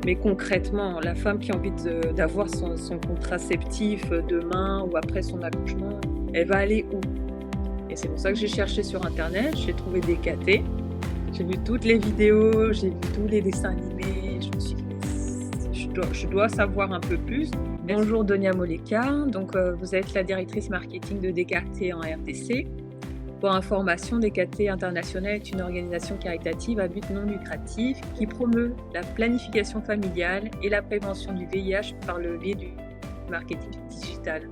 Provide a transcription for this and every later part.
Mais concrètement, la femme qui a envie d'avoir son contraceptif demain ou après son accouchement, elle va aller où? Et c'est pour ça que j'ai cherché sur Internet, j'ai trouvé DKT, j'ai vu toutes les vidéos, j'ai vu tous les dessins animés, je me suis dit, je dois savoir un peu plus. Bonjour Donia Moleka, donc vous êtes la directrice marketing de DKT en RDC. Pour information, DKT International est une organisation caritative à but non lucratif qui promeut la planification familiale et la prévention du VIH par le biais du marketing digital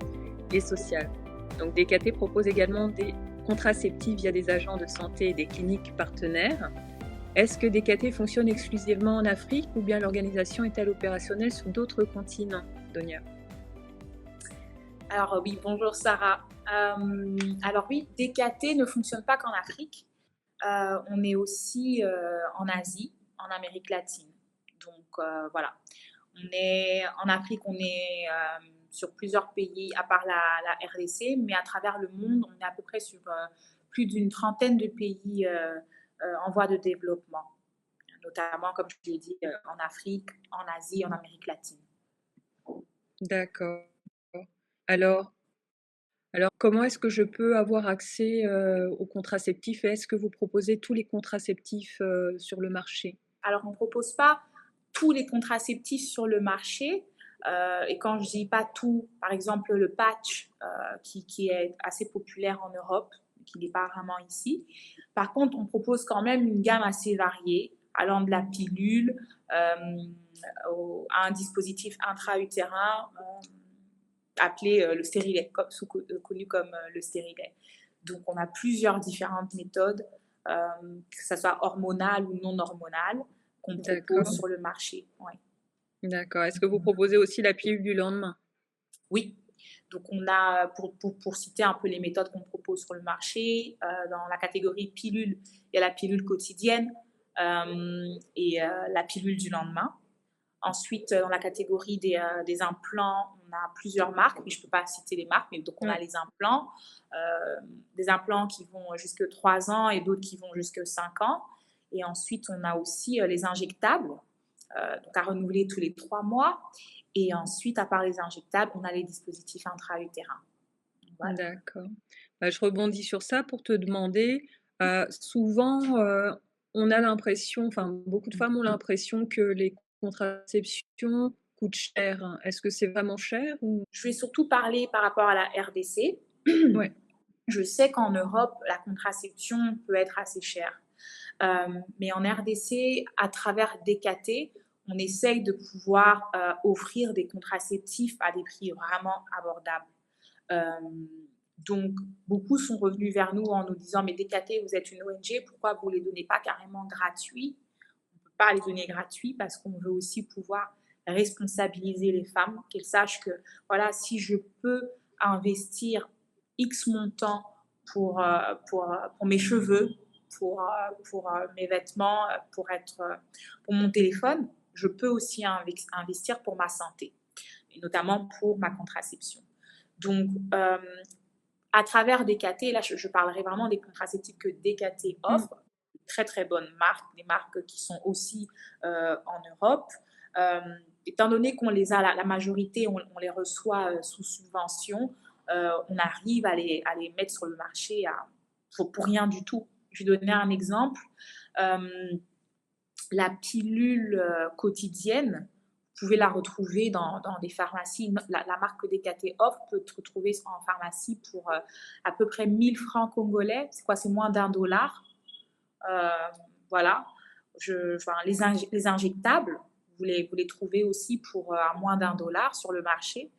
et social. Donc DKT propose également des contraceptifs via des agents de santé et des cliniques partenaires. Est-ce que DKT fonctionne exclusivement en Afrique ou bien l'organisation est-elle opérationnelle sur d'autres continents, Donia? Alors oui, bonjour Sarah. Alors oui, DKT ne fonctionne pas qu'en Afrique. On est aussi en Asie, en Amérique latine. Donc voilà, on est en Afrique, on est sur plusieurs pays, à part la RDC, mais à travers le monde, on est à peu près sur plus d'une trentaine de pays en voie de développement, notamment, comme je l'ai dit, en Afrique, en Asie, en Amérique latine. D'accord. Alors, comment est-ce que je peux avoir accès aux contraceptifs et est-ce que vous proposez tous les contraceptifs sur le marché? Alors, on ne propose pas tous les contraceptifs sur le marché. Et quand je dis pas tout, par exemple le patch qui est assez populaire en Europe, qui n'est pas vraiment ici. Par contre, on propose quand même une gamme assez variée, allant de la pilule à un dispositif intra-utérin appelé le stérilet, connu comme le stérilet. Donc, on a plusieurs différentes méthodes, que ce soit hormonales ou non hormonales, qu'on propose sur le marché. Ouais. D'accord. Est-ce que vous proposez aussi la pilule du lendemain? Oui. Donc, on a, pour citer un peu les méthodes qu'on propose sur le marché, dans la catégorie pilule, il y a la pilule quotidienne et la pilule du lendemain. Ensuite, dans la catégorie des implants, on a plusieurs marques, mais je ne peux pas citer les marques, mais donc on a les implants, des implants qui vont jusque 3 ans et d'autres qui vont jusque 5 ans. Et ensuite, on a aussi les injectables, donc à renouveler tous les 3 mois. Et ensuite, à part les injectables, on a les dispositifs intra-utérins. Voilà. D'accord. Je rebondis sur ça pour te demander, souvent, on a l'impression, enfin beaucoup de femmes ont l'impression que les contraceptions coûtent cher. Est-ce que c'est vraiment cher ou... Je vais surtout parler par rapport à la RDC. Ouais. Je sais qu'en Europe, la contraception peut être assez chère. Mais en RDC, à travers DKT, on essaye de pouvoir offrir des contraceptifs à des prix vraiment abordables. Donc, beaucoup sont revenus vers nous en nous disant « Mais DKT, vous êtes une ONG, pourquoi vous ne les donnez pas carrément gratuits ?» On ne peut pas les donner gratuits parce qu'on veut aussi pouvoir responsabiliser les femmes, qu'elles sachent que voilà, si je peux investir X montant pour mes cheveux, pour mes vêtements, pour mon téléphone, je peux aussi investir pour ma santé, et notamment pour ma contraception. Donc, à travers DKT, là je parlerai vraiment des contraceptifs que DKT offre, très très bonnes marques, des marques qui sont aussi en Europe. Étant donné qu'on les a, la majorité, on les reçoit sous subvention, on arrive à les mettre sur le marché pour rien du tout. Je vais donner un exemple. La pilule quotidienne, vous pouvez la retrouver dans des pharmacies. La marque que DKT offre peut être retrouvée en pharmacie pour à peu près 1000 francs congolais. C'est quoi? C'est moins d'$1. Voilà. Les injectables, vous les trouvez aussi pour à moins d'$1 sur le marché.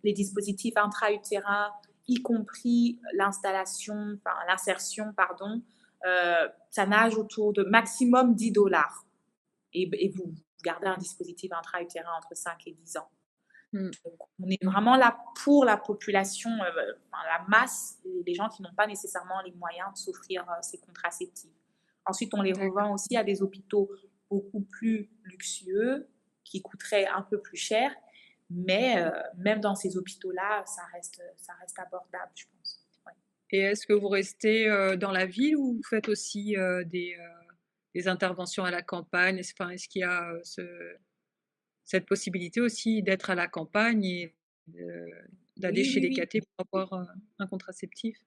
Les dispositifs intra-utérins, y compris l'insertion, ça nage autour de maximum $10. Et vous gardez un dispositif intra-utérin entre 5 et 10 ans. Donc, on est vraiment là pour la population, la masse, les gens qui n'ont pas nécessairement les moyens de s'offrir ces contraceptifs. Ensuite, on les revend aussi à des hôpitaux beaucoup plus luxueux, qui coûteraient un peu plus cher, mais même dans ces hôpitaux-là, ça reste abordable, je pense. Ouais. Et est-ce que vous restez dans la ville ou vous faites aussi les interventions à la campagne? Enfin, est-ce qu'il y a cette possibilité aussi d'être à la campagne et d'aller Oui, chez oui, les oui, cathés pour avoir un contraceptif?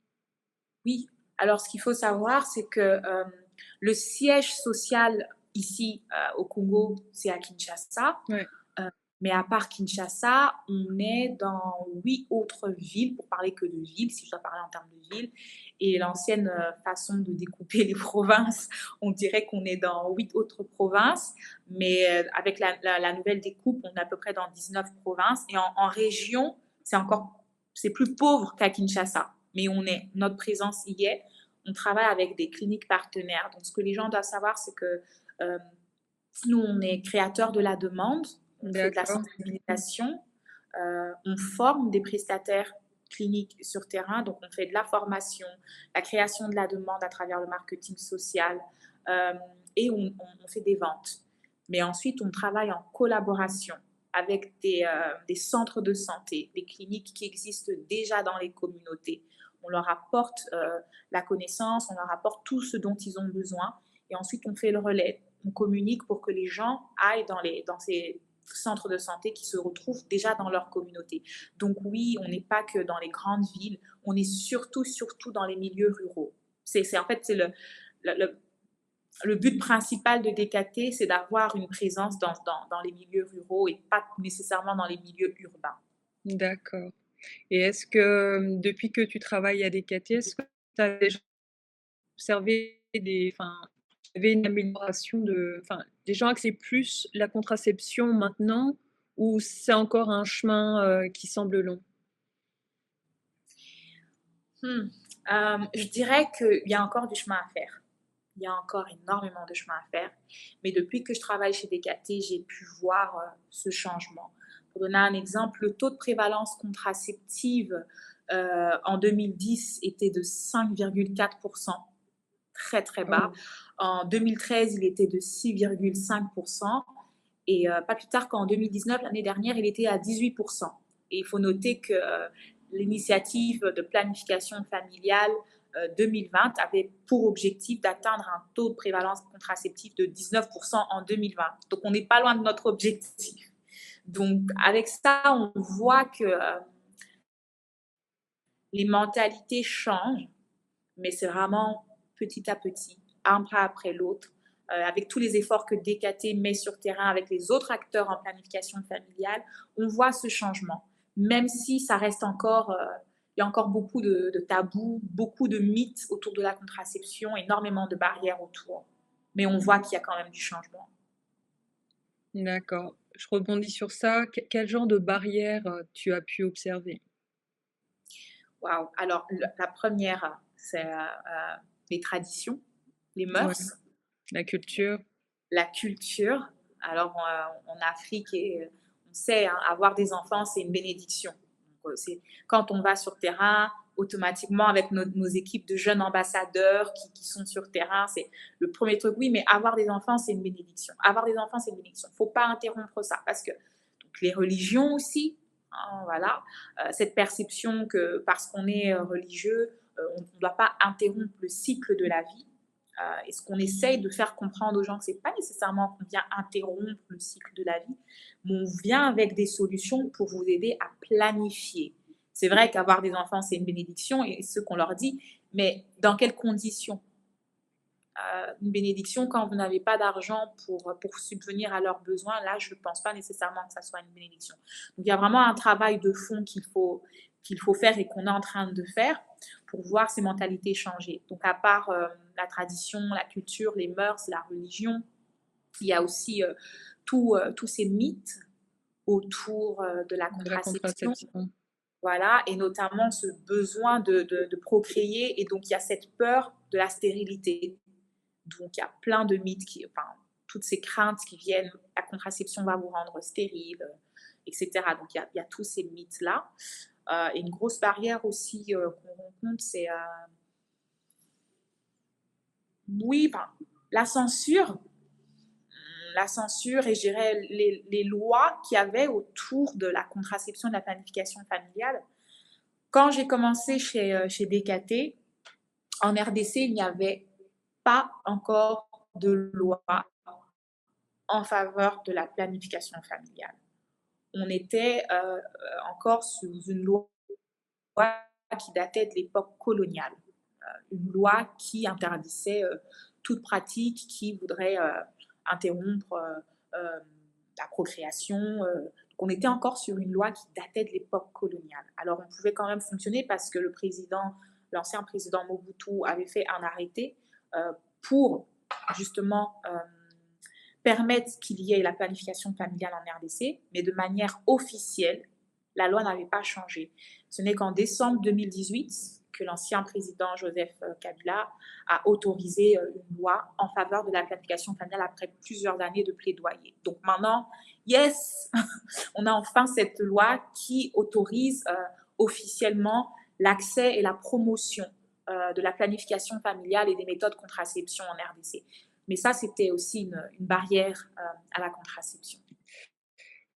oui. Alors, ce qu'il faut savoir, c'est que le siège social ici au Congo, c'est à Kinshasa. Ouais, Euh, mais à part Kinshasa, on est dans 8 autres villes, pour parler que de villes, si je dois parler en termes de villes. Et l'ancienne façon de découper les provinces, on dirait qu'on est dans 8 autres provinces. Mais avec la nouvelle découpe, on est à peu près dans 19 provinces. Et en région, c'est plus pauvre qu'à Kinshasa. Mais notre présence y est. On travaille avec des cliniques partenaires. Donc, ce que les gens doivent savoir, c'est que euh, nous, on est créateurs de la demande, on fait de la d'accord, sensibilisation, on forme des prestataires cliniques sur terrain, donc on fait de la formation, la création de la demande à travers le marketing social euh, et on fait des ventes. Mais ensuite, on travaille en collaboration avec des centres de santé, des cliniques qui existent déjà dans les communautés. On leur apporte la connaissance, on leur apporte tout ce dont ils ont besoin et ensuite on fait le relais. On communique pour que les gens aillent dans ces centres de santé qui se retrouvent déjà dans leur communauté. Donc oui, on n'est pas que dans les grandes villes, on est surtout dans les milieux ruraux. En fait, c'est le but principal de DKT, c'est d'avoir une présence dans les milieux ruraux et pas nécessairement dans les milieux urbains. d'accord. Et est-ce que, depuis que tu travailles à DKT, est-ce que tu as déjà observé il y avait une amélioration enfin, des gens acceptent plus la contraception maintenant ou c'est encore un chemin, qui semble long? Hmm. Je dirais qu'il y a encore du chemin à faire. Il y a encore énormément de chemin à faire. Mais depuis que je travaille chez DKT, j'ai pu voir ce changement. Pour donner un exemple, le taux de prévalence contraceptive en 2010 était de 5,4%, très très bas. Oh, En 2013, il était de 6,5%. Et pas plus tard qu'en 2019, l'année dernière, il était à 18%. Et il faut noter que l'initiative de planification familiale 2020 avait pour objectif d'atteindre un taux de prévalence contraceptive de 19% en 2020. Donc, on n'est pas loin de notre objectif. Donc, avec ça, on voit que les mentalités changent, mais c'est vraiment petit à petit, un pas après l'autre, avec tous les efforts que DKT met sur terrain avec les autres acteurs en planification familiale, on voit ce changement. Même si ça reste encore, il y a encore beaucoup de tabous, beaucoup de mythes autour de la contraception, énormément de barrières autour. Mais on voit qu'il y a quand même du changement. d'accord. Je rebondis sur ça. Quel genre de barrière, tu as pu observer? Waouh! Alors, la première, c'est les traditions, les Ouais, mœurs, la culture. la culture. Alors, en Afrique, on sait, hein, avoir des enfants, c'est une bénédiction. Donc, quand on va sur terrain, automatiquement, avec nos équipes de jeunes ambassadeurs qui sont sur terrain, c'est le premier truc. Oui, mais avoir des enfants, c'est une bénédiction. Avoir des enfants, c'est une bénédiction. Il ne faut pas interrompre ça parce que donc, les religions aussi, hein, voilà, cette perception que parce qu'on est religieux, on ne doit pas interrompre le cycle de la vie. Et ce qu'on essaye de faire comprendre aux gens, c'est pas nécessairement qu'on vient interrompre le cycle de la vie, mais on vient avec des solutions pour vous aider à planifier. C'est vrai qu'avoir des enfants, c'est une bénédiction, et ce qu'on leur dit, mais dans quelles conditions? Une bénédiction quand vous n'avez pas d'argent pour subvenir à leurs besoins, là, je ne pense pas nécessairement que ça soit une bénédiction. Donc, il y a vraiment un travail de fond qu'il faut faire et qu'on est en train de faire pour voir ces mentalités changer. Donc, à part la tradition, la culture, les mœurs, la religion, il y a aussi tous ces mythes autour de la De la contraception. contraception. Voilà, et notamment ce besoin de procréer. Et donc, il y a cette peur de la stérilité. Donc, il y a plein de mythes, enfin, toutes ces craintes qui viennent, la contraception va vous rendre stérile, etc. Donc, il y a tous ces mythes-là. Et une grosse barrière aussi qu'on rencontre, c'est, oui, ben, la censure. La censure et je dirais les lois qu'il y avait autour de la contraception et de la planification familiale. Quand j'ai commencé chez DKT, en RDC, il n'y avait pas encore de loi en faveur de la planification familiale. On était encore sous une loi qui datait de l'époque coloniale, une loi qui interdisait toute pratique qui voudrait interrompre la procréation. On était encore sur une loi qui datait de l'époque coloniale. Alors on pouvait quand même fonctionner parce que l'ancien président Mobutu avait fait un arrêté pour justement permettre qu'il y ait la planification familiale en RDC, mais de manière officielle, la loi n'avait pas changé. Ce n'est qu'en décembre 2018 que l'ancien président Joseph Kabila a autorisé une loi en faveur de la planification familiale après plusieurs années de plaidoyer. Donc maintenant, yes, on a enfin cette loi qui autorise officiellement l'accès et la promotion de la planification familiale et des méthodes de contraception en RDC. Mais ça, c'était aussi une barrière à la contraception.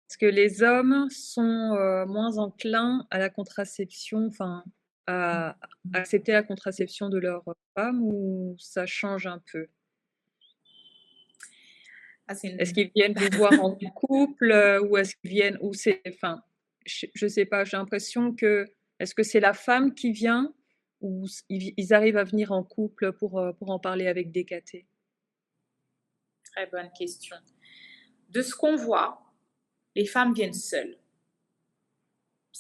Est-ce que les hommes sont moins enclins à la contraception, enfin, à accepter la contraception de leur femme, ou ça change un peu? Est-ce qu'ils viennent vous voir en couple, ou est-ce qu'ils viennent, ou c'est, enfin, je sais pas, j'ai l'impression que, est-ce que c'est la femme qui vient, ou ils arrivent à venir en couple pour en parler avec DKT? Très bonne question. De ce qu'on voit, les femmes viennent seules.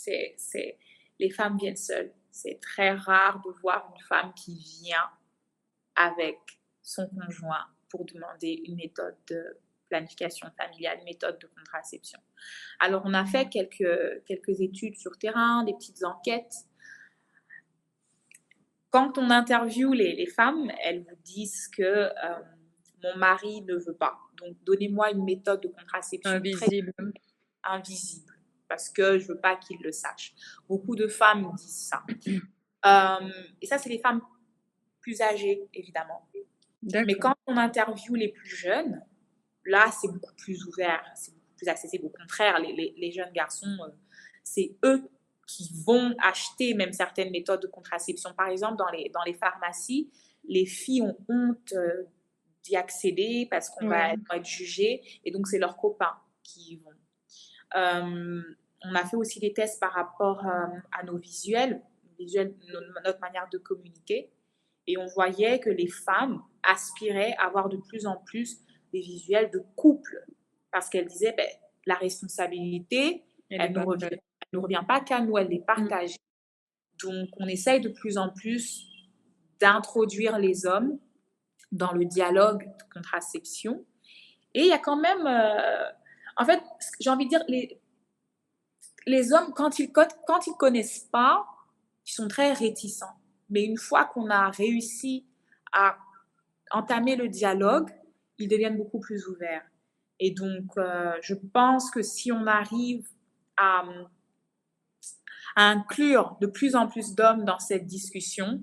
Les femmes viennent seules. C'est très rare de voir une femme qui vient avec son conjoint pour demander une méthode de planification familiale, une méthode de contraception. Alors, on a fait quelques études sur terrain, des petites enquêtes. Quand on interviewe les femmes, elles vous disent que mon mari ne veut pas. Donc, donnez-moi une méthode de contraception invisible. Invisible, parce que je veux pas qu'il le sache. Beaucoup de femmes disent ça. Et ça, c'est les femmes plus âgées, évidemment. Mais quand on interviewe les plus jeunes, là, c'est beaucoup plus ouvert, c'est beaucoup plus accessible. Au contraire, les jeunes garçons, c'est eux qui vont acheter même certaines méthodes de contraception. Par exemple, dans les pharmacies, les filles ont honte d'y accéder parce qu'on va être jugé, et donc c'est leurs copains qui y vont. On a fait aussi des tests par rapport à nos visuels, notre manière de communiquer, et on voyait que les femmes aspiraient à avoir de plus en plus des visuels de couple, parce qu'elles disaient, la responsabilité, elle ne revient pas qu'à nous, elle les partage. Donc, on essaye de plus en plus d'introduire les hommes dans le dialogue de contraception. Et il y a quand même... en fait, j'ai envie de dire, les hommes, quand ils connaissent pas, ils sont très réticents. Mais une fois qu'on a réussi à entamer le dialogue, ils deviennent beaucoup plus ouverts. Et donc, je pense que si on arrive à inclure de plus en plus d'hommes dans cette discussion,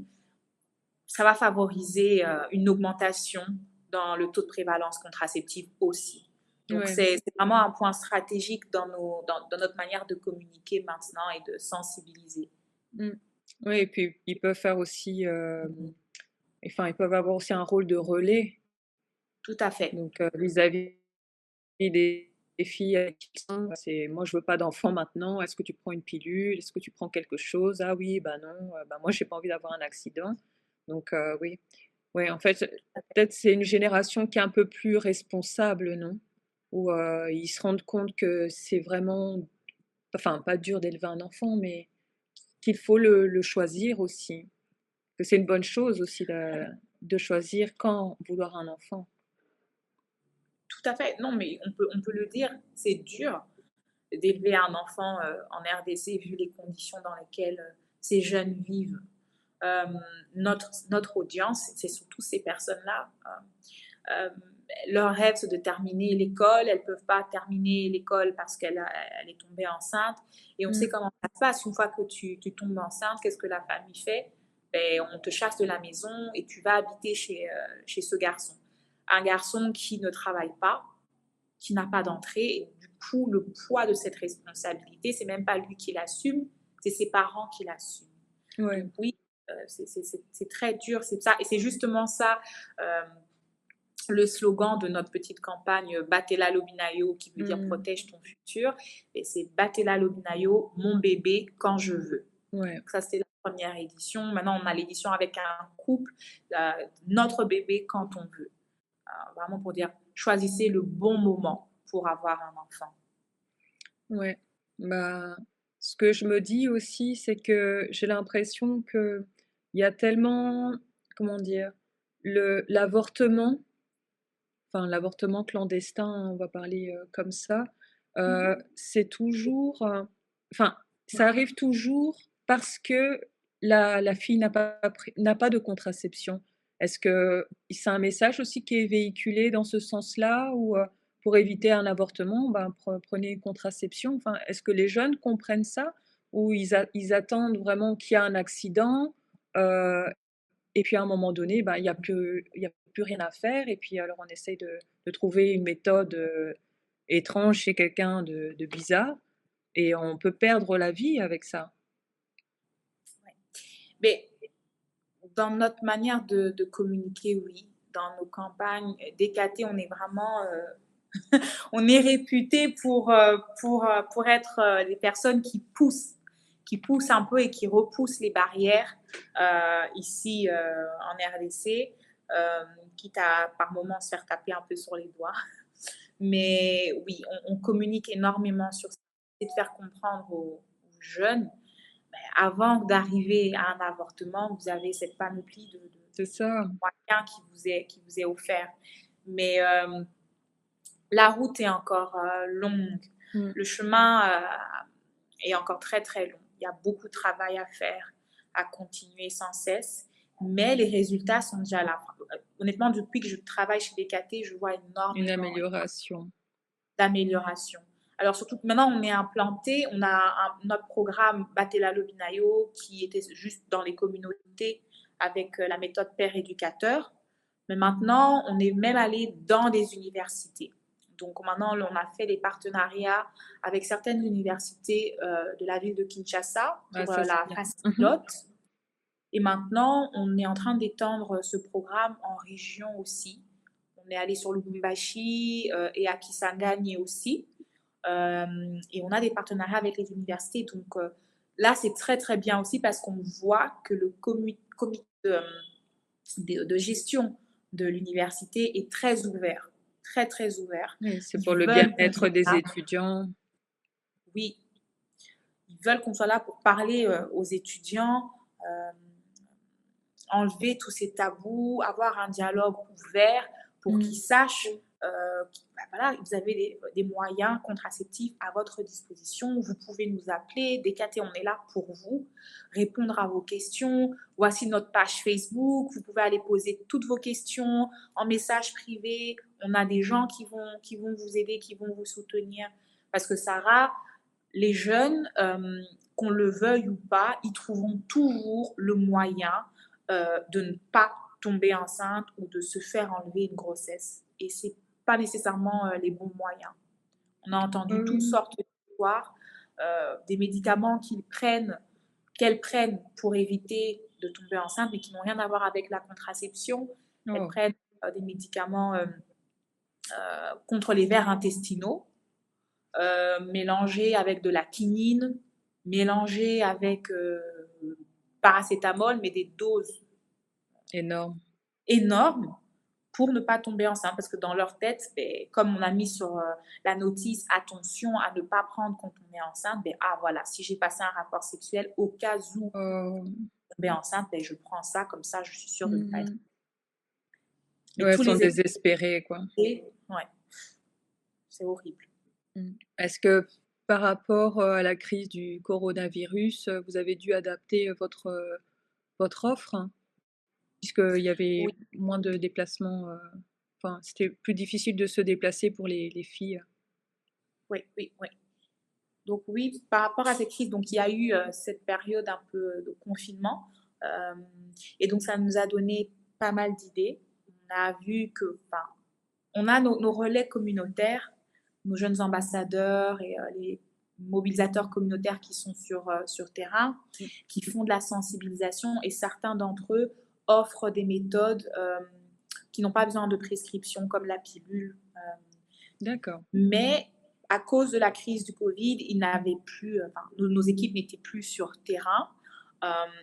ça va favoriser une augmentation dans le taux de prévalence contraceptive aussi. Donc, c'est vraiment un point stratégique dans notre manière de communiquer maintenant et de sensibiliser. Oui, et puis ils peuvent faire aussi, ils peuvent avoir aussi un rôle de relais. Tout à fait. Donc, vis-à-vis des filles avec qui ils sont, c'est moi, je veux pas d'enfant maintenant. Est-ce que tu prends une pilule? Est-ce que tu prends quelque chose? Ah oui, bah non, moi, j'ai pas envie d'avoir un accident. Donc, oui. Oui, en fait, peut-être c'est une génération qui est un peu plus responsable, non? Où ils se rendent compte que c'est vraiment, enfin, pas dur d'élever un enfant, mais qu'il faut le choisir aussi. Que c'est une bonne chose aussi de choisir quand vouloir un enfant. Tout à fait. Non, mais on peut le dire, c'est dur d'élever un enfant en RDC vu les conditions dans lesquelles ces jeunes vivent. Notre audience, c'est surtout ces personnes-là. Leur rêve, c'est de terminer l'école. Elles ne peuvent pas terminer l'école parce qu'elle est tombée enceinte. Et on sait comment ça se passe. Une fois que tu tombes enceinte, qu'est-ce que la famille fait? On te chasse de la maison et tu vas habiter chez ce garçon. Un garçon qui ne travaille pas, qui n'a pas d'entrée. Et du coup, le poids de cette responsabilité, c'est même pas lui qui l'assume, c'est ses parents qui l'assument. Donc oui, c'est très dur, c'est ça. Et c'est justement ça le slogan de notre petite campagne Batela Lobinayo, qui veut dire protège ton futur, et c'est Batela Lobinayo, mon bébé quand je veux. Ouais. Donc ça, c'était la première édition. Maintenant, on a l'édition avec un couple, notre bébé quand on veut. Vraiment pour dire, choisissez le bon moment pour avoir un enfant. Ouais. Bah, ce que je me dis aussi, c'est que j'ai l'impression qu'il y a tellement, comment dire, l'avortement, enfin l'avortement clandestin, on va parler comme ça, c'est toujours, enfin, ça arrive toujours parce que la fille n'a pas de contraception. Est-ce que c'est un message aussi qui est véhiculé dans ce sens-là ou pour éviter un avortement, ben, prenez une contraception. Enfin, est-ce que les jeunes comprennent ça ou ils attendent vraiment qu'il y a un accident et puis à un moment donné, ben, il y a plus rien à faire et puis alors on essaye de trouver une méthode étrange chez quelqu'un de bizarre et on peut perdre la vie avec ça. Ouais. Mais dans notre manière de communiquer, oui. Dans nos campagnes DKT, on est vraiment, on est réputé pour être les personnes qui poussent un peu et qui repoussent les barrières ici en RDC, quitte à par moments se faire taper un peu sur les doigts. Mais oui, on communique énormément sur ça et de faire comprendre aux jeunes, avant d'arriver à un avortement, vous avez cette panoplie C'est ça. moyens qui vous est offert. Mais la route est encore longue. Le chemin est encore très, très long. Il y a beaucoup de travail à faire, à continuer sans cesse. Mais les résultats sont déjà là. Honnêtement, depuis que je travaille chez DKT, je vois Une énormément amélioration. d'amélioration. Alors surtout que maintenant, on est implanté, on a notre programme Batela Lobinayo qui était juste dans les communautés avec la méthode père éducateur. Mais maintenant, on est même allé dans des universités. Donc maintenant, on a fait des partenariats avec certaines universités de la ville de Kinshasa pour la phase pilote. Et maintenant, on est en train d'étendre ce programme en région aussi. On est allé sur Lubumbashi et à Kisangani aussi. Et on a des partenariats avec les universités. Donc là, c'est très, très bien aussi parce qu'on voit que le comité de gestion de l'université est très ouvert. Très, très ouvert. Oui, c'est pour le bien-être des là. étudiants. Oui. Ils veulent qu'on soit là pour parler aux étudiants, enlever tous ces tabous, avoir un dialogue ouvert pour qu'ils sachent voilà, vous avez des moyens contraceptifs à votre disposition. Vous pouvez nous appeler. DKT, on est là pour vous, répondre à vos questions. Voici notre page Facebook. Vous pouvez aller poser toutes vos questions en message privé. On a des gens qui vont vous aider, qui vont vous soutenir. Parce que Sarah, les jeunes, qu'on le veuille ou pas, ils trouveront toujours le moyen de ne pas tomber enceinte ou de se faire enlever une grossesse. Et c'est pas nécessairement les bons moyens. On a entendu toutes sortes d'histoires, des médicaments qu'elles prennent pour éviter de tomber enceinte, mais qui n'ont rien à voir avec la contraception. Elles prennent des médicaments contre les vers intestinaux, mélangés avec de la quinine, mélangés avec paracétamol, mais des doses énormes pour ne pas tomber enceinte, parce que dans leur tête, comme on a mis sur la notice, attention à ne pas prendre quand on est enceinte, voilà, si j'ai passé un rapport sexuel, au cas où tomber enceinte, je prends ça, comme ça, je suis sûre de ne pas être. Mais elles sont désespérées, quoi. Ouais, c'est horrible. Est-ce que par rapport à la crise du coronavirus, vous avez dû adapter votre offre? Puisqu'il y avait moins de déplacements, enfin, c'était plus difficile de se déplacer pour les filles. Oui. Donc oui, par rapport à cette crise, donc il y a eu cette période un peu de confinement. Et donc ça nous a donné pas mal d'idées. On a vu que, on a nos relais communautaires, nos jeunes ambassadeurs et les mobilisateurs communautaires qui sont sur terrain, qui font de la sensibilisation, et certains d'entre eux offrent des méthodes qui n'ont pas besoin de prescription comme la pilule. D'accord. Mais à cause de la crise du Covid, ils n'avaient plus, enfin, nos équipes n'étaient plus sur terrain.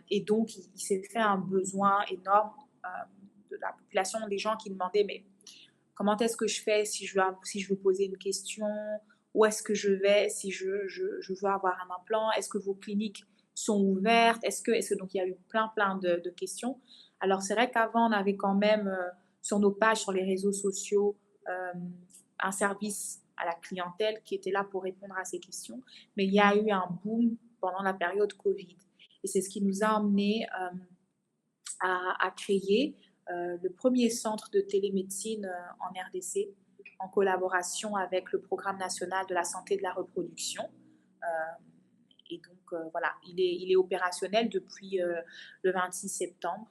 Et donc, il s'est fait un besoin énorme de la population, des gens qui demandaient, mais comment est-ce que je fais si si je veux poser une question? Où est-ce que je vais si je veux avoir un implant? Est-ce que vos cliniques sont ouvertes? Donc, il y a eu plein de questions. Alors, c'est vrai qu'avant, on avait quand même sur nos pages, sur les réseaux sociaux, un service à la clientèle qui était là pour répondre à ces questions. Mais il y a eu un boom pendant la période Covid. Et c'est ce qui nous a amené à créer le premier centre de télémédecine en RDC en collaboration avec le Programme national de la santé de la reproduction. Et donc, voilà, il est opérationnel depuis le 26 septembre.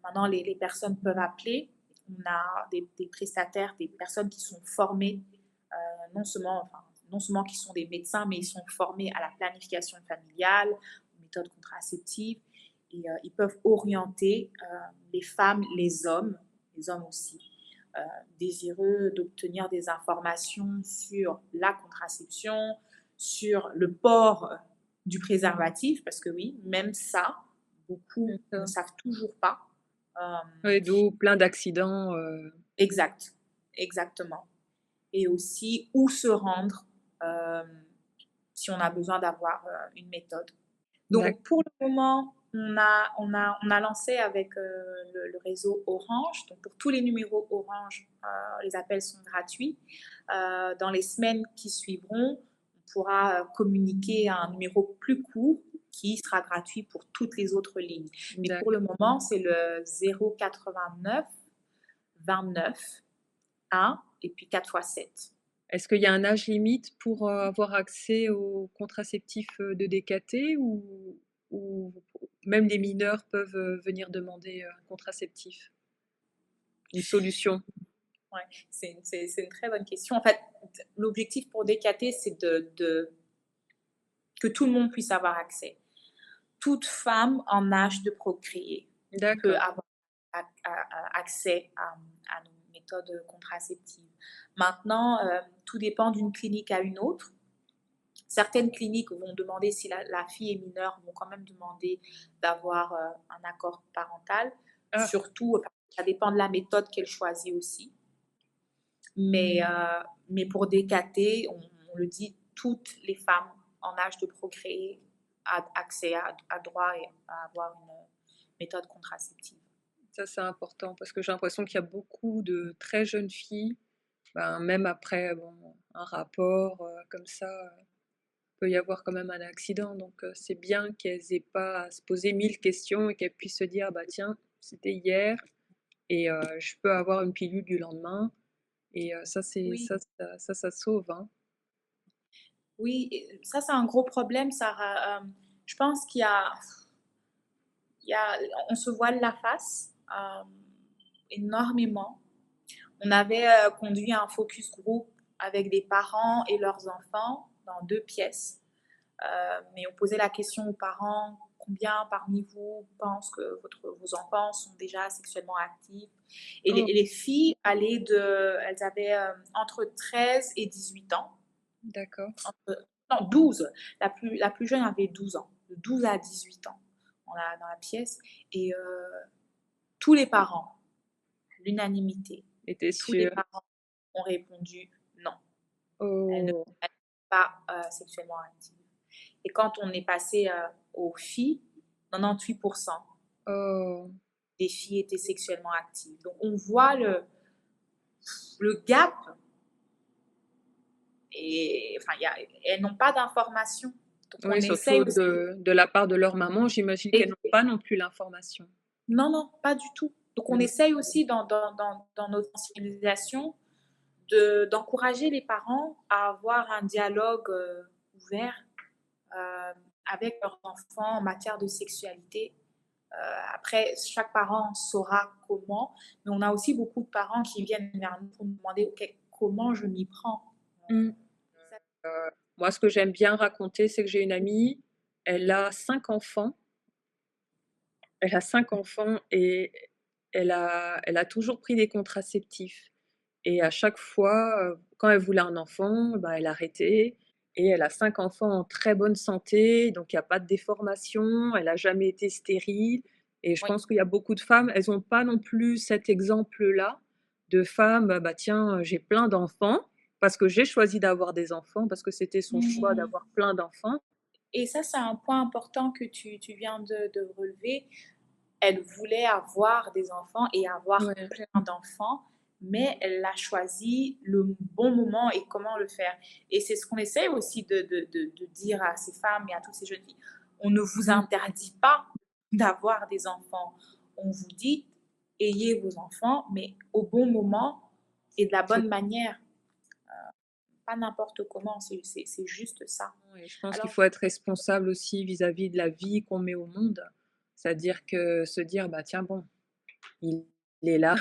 Maintenant, les personnes peuvent appeler. On a des prestataires, des personnes qui sont formées, non seulement qui sont des médecins, mais ils sont formés à la planification familiale, aux méthodes contraceptives. Et ils peuvent orienter les femmes, les hommes aussi, désireux d'obtenir des informations sur la contraception, sur le port du préservatif, parce que oui, même ça, beaucoup ne savent toujours pas. Oui, d'où plein d'accidents. Exactement. Et aussi où se rendre si on a besoin d'avoir une méthode. Donc, pour le moment, on a lancé avec le réseau Orange. Donc, pour tous les numéros Orange, les appels sont gratuits. Dans les semaines qui suivront, on pourra communiquer un numéro plus court qui sera gratuit pour toutes les autres lignes. Mais pour le moment, c'est le 089 29 1 et puis 4 x 7. Est-ce qu'il y a un âge limite pour avoir accès aux contraceptifs de DKT ou même les mineurs peuvent venir demander un contraceptif, une solution? Ouais, c'est une très bonne question. En fait, l'objectif pour DKT, c'est que tout le monde puisse avoir accès. Toute femme en âge de procréer peut avoir accès à nos méthodes contraceptives. Maintenant, tout dépend d'une clinique à une autre. Certaines cliniques vont demander, si la fille est mineure, vont quand même demander d'avoir un accord parental. Surtout, ça dépend de la méthode qu'elle choisit aussi. Mais pour DKT, on le dit, toutes les femmes en âge de procréer ont accès à droit à avoir une méthode contraceptive. Ça, c'est important parce que j'ai l'impression qu'il y a beaucoup de très jeunes filles, même après un rapport comme ça, peut y avoir quand même un accident. Donc, c'est bien qu'elles n'aient pas à se poser 1000 questions et qu'elles puissent se dire, bah tiens, c'était hier et je peux avoir une pilule du lendemain. Et ça, ça sauve. Hein. Oui, ça, c'est un gros problème, Sarah. Je pense on se voile la face énormément. On avait conduit un focus group avec des parents et leurs enfants dans 2 pièces. Mais on posait la question aux parents, combien parmi vous pensent que vos enfants sont déjà sexuellement actifs? Et les filles elles avaient entre 13 et 18 ans. D'accord. Non, 12. La plus jeune avait 12 ans. De 12 à 18 ans dans la pièce. Et tous les parents, l'unanimité, tous les parents ont répondu non. Elle n'est pas sexuellement active. Et quand on est passé aux filles, 98% des filles étaient sexuellement actives. Donc on voit le gap. Et enfin, elles n'ont pas d'informations. Oui, surtout de la part de leur maman, j'imagine qu'elles n'ont pas non plus l'information. Non, pas du tout. Donc on essaye aussi dans notre sensibilisation d'encourager les parents à avoir un dialogue ouvert avec leurs enfants en matière de sexualité. Après, chaque parent saura comment, mais on a aussi beaucoup de parents qui viennent vers nous pour nous demander comment je m'y prends. Moi, ce que j'aime bien raconter, c'est que j'ai une amie, elle a 5 enfants. Elle a 5 enfants et elle a toujours pris des contraceptifs et à chaque fois, quand elle voulait un enfant, bah, elle arrêtait et elle a 5 enfants en très bonne santé, donc il y a pas de déformation, elle a jamais été stérile et je Oui. pense qu'il y a beaucoup de femmes, elles ont pas non plus cet exemple-là de femmes, bah, tiens, j'ai plein d'enfants parce que j'ai choisi d'avoir des enfants, parce que c'était son choix Mmh. d'avoir plein d'enfants. Et ça, c'est un point important que tu viens de relever. Elle voulait avoir des enfants et avoir Ouais, plein d'enfants, mais elle a choisi le bon moment et comment le faire. Et c'est ce qu'on essaie aussi de dire à ces femmes et à toutes ces jeunes filles. On ne vous mmh, interdit pas d'avoir des enfants. On vous dit, ayez vos enfants, mais au bon moment et de la c'est bonne manière. Pas n'importe comment, c'est juste ça. et je pense qu'il Alors, faut être responsable aussi vis-à-vis de la vie qu'on met au monde. C'est-à-dire que se dire: «Bah, tiens, bon, il est là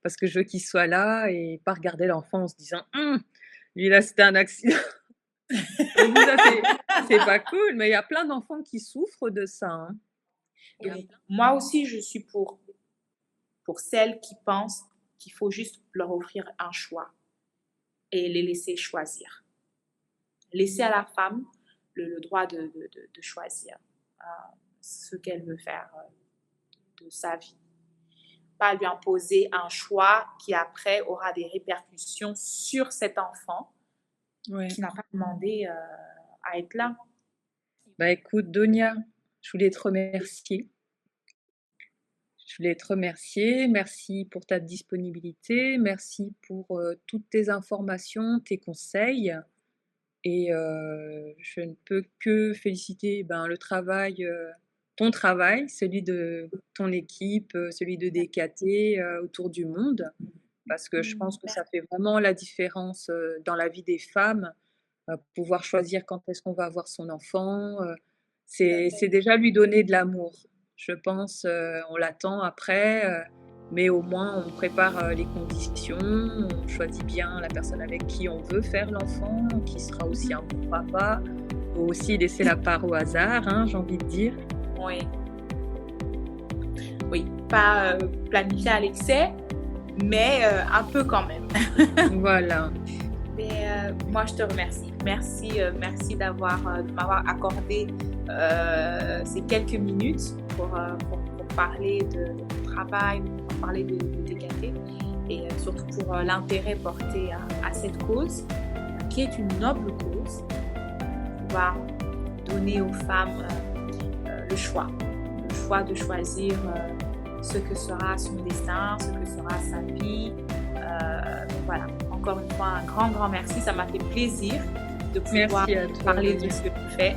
parce que je veux qu'il soit là» et pas regarder l'enfant en se disant: lui là, c'était un accident». Donc ça, c'est pas cool, mais il y a plein d'enfants qui souffrent de ça, hein. Il y a oui, moi aussi, je suis pour celles qui pensent qu'il faut juste leur offrir un choix et les laisser choisir. Laisser à la femme le droit de choisir ce qu'elle veut faire de sa vie. Pas lui imposer un choix qui après aura des répercussions sur cet enfant ouais. qui n'a pas demandé à être là. Bah, écoute, Donia, je voulais te remercier. Je voulais te remercier. Merci pour ta disponibilité. Merci pour, toutes tes informations, tes conseils. Et je ne peux que féliciter, ben, le travail, ton travail, celui de ton équipe, celui de DKT, autour du monde. Parce que je pense que ça fait vraiment la différence, dans la vie des femmes, pouvoir choisir quand est-ce qu'on va avoir son enfant, c'est déjà lui donner de l'amour. Je pense, on l'attend après, mais au moins on prépare, les conditions, on choisit bien la personne avec qui on veut faire l'enfant, qui sera aussi un bon papa. Faut aussi laisser la part au hasard, hein, j'ai envie de dire. Oui, oui, pas planifié à l'excès, mais un peu quand même. Voilà. Mais moi, je te remercie. Merci de m'avoir accordé ces quelques minutes pour parler de mon travail, pour parler de TKT et surtout pour l'intérêt porté à cette cause, qui est une noble cause, pouvoir donner aux femmes le choix de choisir ce que sera son destin, ce que sera sa vie. Donc voilà, encore une fois, un grand merci. Ça m'a fait plaisir de pouvoir Merci à toi, parler de Donia. ce que tu fais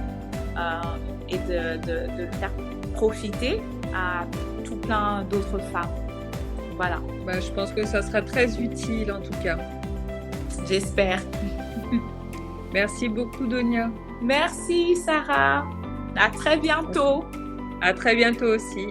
et de faire profiter à tout plein d'autres femmes. Voilà, Bah, je pense que ça sera très utile en tout cas. j'espère. Merci beaucoup, Donia. Merci Sarah. À très bientôt. À très bientôt aussi.